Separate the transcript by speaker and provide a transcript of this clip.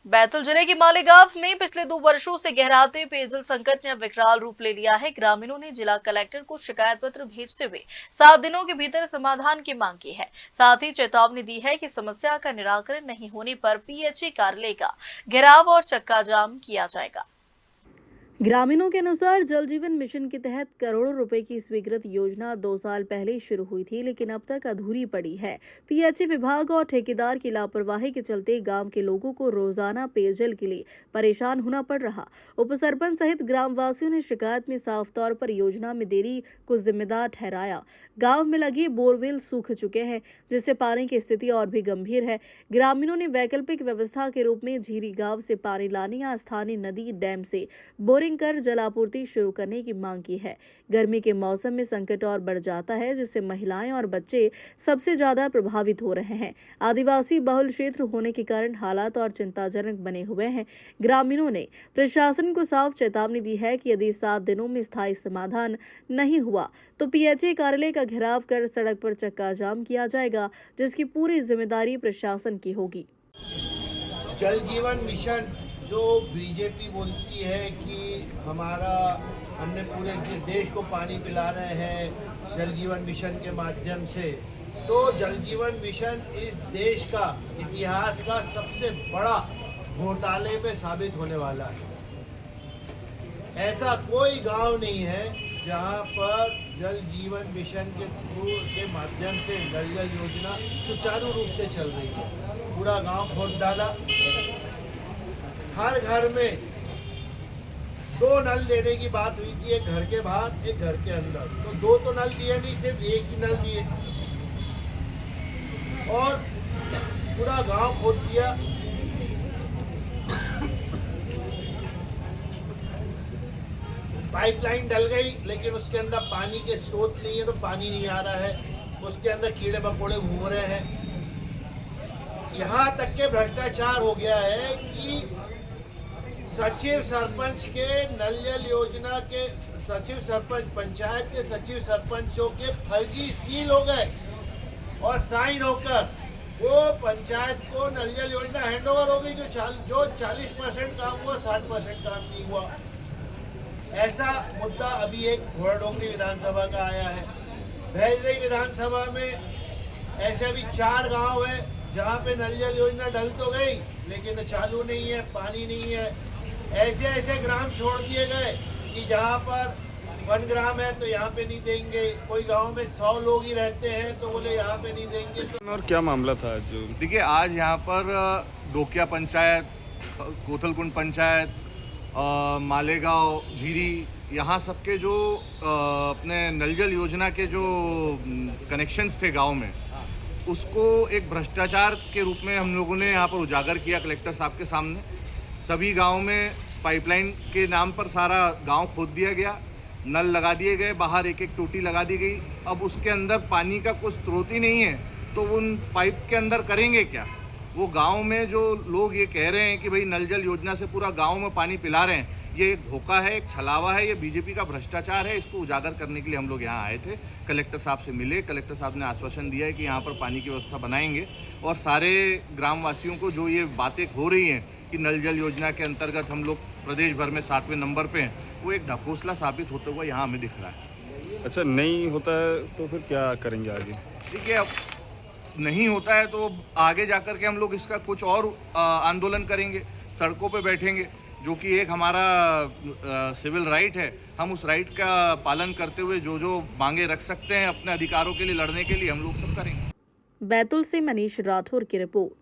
Speaker 1: बैतूल जिले के मालेगांव में पिछले 2 वर्षों से गहराते पेयजल संकट ने विकराल रूप ले लिया है। ग्रामीणों ने जिला कलेक्टर को शिकायत पत्र भेजते हुए 7 दिनों के भीतर समाधान की मांग की है। साथ ही चेतावनी दी है कि समस्या का निराकरण नहीं होने पर पीएचई कार्यालय का घेराव और चक्का जाम किया जाएगा। ग्रामीणों के अनुसार जल जीवन मिशन के तहत करोड़ों रुपए की स्वीकृत योजना 2 साल पहले शुरू हुई थी, लेकिन अब तक अधूरी पड़ी है। पीएचई विभाग और ठेकेदार की लापरवाही के चलते गांव के लोगों को रोजाना पेयजल के लिए परेशान होना पड़ रहा। उप सरपंच सहित ग्रामवासियों ने शिकायत में साफ तौर पर योजना में देरी को जिम्मेदार ठहराया। गांव में लगे बोरवेल सूख चुके हैं, जिससे पानी की स्थिति और भी गंभीर है। ग्रामीणों ने वैकल्पिक व्यवस्था के रूप में झीरी गांव से पानी लाने या स्थानीय नदी डैम से बोरिंग कर जलापूर्ति शुरू करने की मांग की है। गर्मी के मौसम में संकट और बढ़ जाता है, जिससे महिलाएं और बच्चे सबसे ज्यादा प्रभावित हो रहे हैं। आदिवासी बहुल क्षेत्र होने के कारण हालात और चिंताजनक बने हुए हैं। ग्रामीणों ने प्रशासन को साफ चेतावनी दी है कि यदि 7 दिनों में स्थायी समाधान नहीं हुआ तो पीएचई कार्यालय का घेराव कर सड़क पर चक्का जाम किया जाएगा, जिसकी पूरी जिम्मेदारी प्रशासन की होगी।
Speaker 2: जल जीवन मिशन जो बीजेपी बोलती है कि हमने पूरे देश को पानी पिला रहे हैं जल जीवन मिशन के माध्यम से, तो जल जीवन मिशन इस देश का इतिहास का सबसे बड़ा घोटाले में साबित होने वाला है। ऐसा कोई गांव नहीं है जहां पर जल जीवन मिशन के माध्यम से नल जल योजना सुचारू रूप से चल रही है। पूरा गांव खोद डाला, हर घर में 2 नल देने की बात हुई थी, एक घर के बाहर एक घर के अंदर, तो 2 तो नल दिए नहीं, सिर्फ एक ही नल दिए और पूरा गांव खोद दिया। पाइपलाइन डल गई, लेकिन उसके अंदर पानी के स्रोत नहीं है, तो पानी नहीं आ रहा है, उसके अंदर कीड़े मकोड़े घूम रहे हैं। यहाँ तक के भ्रष्टाचार हो गया है कि सचिव सरपंच के नल जल योजना के सचिव सरपंच, पंचायत के सचिव सरपंचों के फर्जी सील हो गए और साइन होकर वो पंचायत को नल जल योजना हैंडओवर हो गई। जो 40% काम हुआ, 60% काम नहीं हुआ। ऐसा मुद्दा अभी एक घोड़ाडोंगरी विधानसभा का आया है। भैजई विधानसभा में ऐसे अभी 4 गांव है जहां पे नल जल योजना डल तो गई, लेकिन चालू नहीं है, पानी नहीं है। ऐसे ऐसे ग्राम छोड़ दिए गए कि जहां पर 1 ग्राम है तो यहाँ पे नहीं देंगे। कोई गांव में 100 लोग ही रहते हैं तो बोले यहाँ पे नहीं देंगे। तो
Speaker 3: और क्या मामला था जो
Speaker 4: देखिए, आज यहाँ पर डोकिया पंचायत, कोथलकुंड पंचायत, मालेगांव, झीरी, यहाँ सबके जो अपने नल जल योजना के जो कनेक्शंस थे गांव में, उसको एक भ्रष्टाचार के रूप में हम लोगों ने यहाँ पर उजागर किया कलेक्टर साहब के सामने। सभी गांव में पाइपलाइन के नाम पर सारा गांव खोद दिया गया, नल लगा दिए गए, बाहर एक एक टोटी लगा दी गई। अब उसके अंदर पानी का कोई स्रोत ही नहीं है, तो उन पाइप के अंदर करेंगे क्या? वो गांव में जो लोग ये कह रहे हैं कि भाई नल जल योजना से पूरा गांव में पानी पिला रहे हैं, ये एक धोखा है, एक छलावा है, ये बीजेपी का भ्रष्टाचार है। इसको उजागर करने के लिए हम लोग यहाँ आए थे। कलेक्टर साहब से मिले, कलेक्टर साहब ने आश्वासन दिया है कि यहाँ पर पानी की व्यवस्था बनाएंगे और सारे ग्रामवासियों को जो ये बातें हो रही हैं कि नल जल योजना के अंतर्गत हम लोग प्रदेश भर में 7वें नंबर पे हैं, वो एक ढकोसला साबित होता हुआ यहाँ हमें दिख रहा है।
Speaker 3: अच्छा नहीं होता है तो फिर क्या करेंगे आगे?
Speaker 4: देखिए, अब नहीं होता है तो आगे जाकर के हम लोग इसका कुछ और आंदोलन करेंगे, सड़कों पे बैठेंगे, जो कि एक हमारा सिविल राइट है। हम उस राइट का पालन करते हुए जो जो मांगे रख सकते हैं अपने अधिकारों के लिए लड़ने के लिए, हम लोग सब करेंगे।
Speaker 1: बैतूल से मनीष राठौर की रिपोर्ट।